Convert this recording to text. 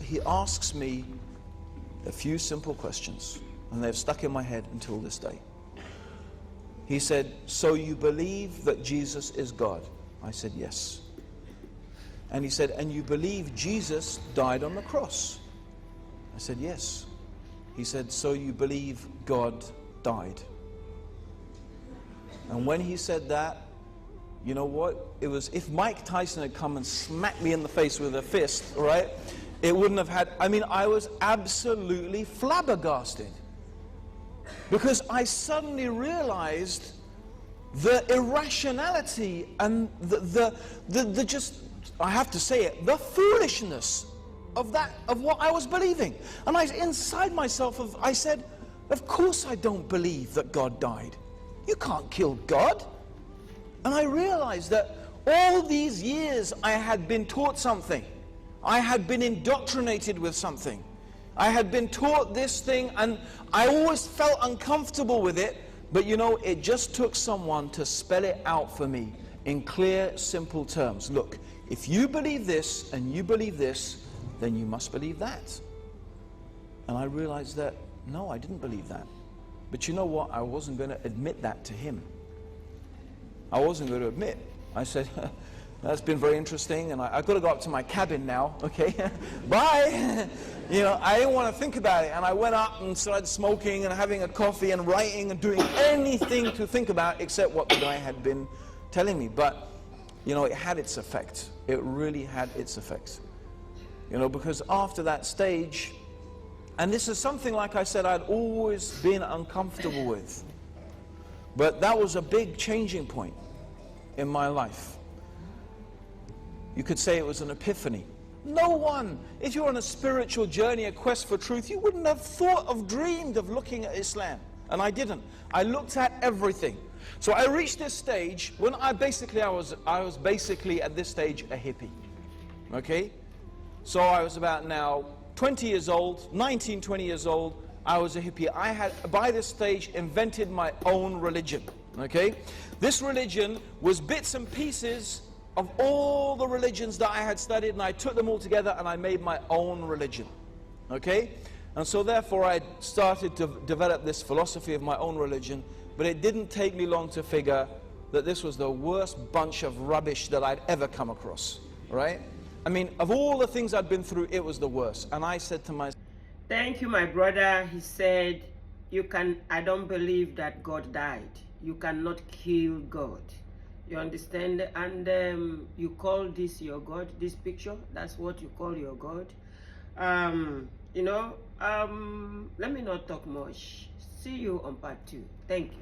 he asks me a few simple questions, and they've stuck in my head until this day. He said, so you believe that Jesus is God? I said, yes. And he said, and you believe Jesus died on the cross? I said, yes. He said, so you believe God died? And when he said that, you know what? It was, if Mike Tyson had come and smacked me in the face with a fist, right? It wouldn't have had, I was absolutely flabbergasted. Because I suddenly realized the irrationality and the just, I have to say it, the foolishness of what I was believing. And inside myself, I said, of course I don't believe that God died. You can't kill God. And I realized that all these years I had been taught something. I had been indoctrinated with something. I had been taught this thing, and I always felt uncomfortable with it. But you know, it just took someone to spell it out for me in clear, simple terms. Look, if you believe this and you believe this, then you must believe that. And I realized that, no, I didn't believe that. But you know what? I wasn't going to admit that to him. I wasn't going to admit. I said, that's been very interesting, and I've got to go up to my cabin now, okay? Bye! You know, I didn't want to think about it, and I went up and started smoking and having a coffee and writing and doing anything to think about except what the guy had been telling me. But, you know, it had its effect. It really had its effect. You know, because after that stage, and this is something, like I said, I'd always been uncomfortable with. But that was a big changing point in my life. You could say it was an epiphany. No one, if you're on a spiritual journey, a quest for truth, you wouldn't have dreamed of looking at Islam. And I didn't. I looked at everything. So I reached this stage when I was basically at this stage a hippie. Okay? So I was about now 20 years old, 19, 20 years old. I was a hippie. I had, by this stage, invented my own religion. Okay? This religion was bits and pieces of all the religions that I had studied, and I took them all together and I made my own religion. Okay? And so therefore I started to develop this philosophy of my own religion, but it didn't take me long to figure that this was the worst bunch of rubbish that I'd ever come across. Right? I mean, of all the things I'd been through, it was the worst. And I said to myself, thank you, my brother. He said, I don't believe that God died. You cannot kill God. You understand? And you call this your God, this picture? That's what you call your God? You know, let me not talk much. See you on part 2. Thank you.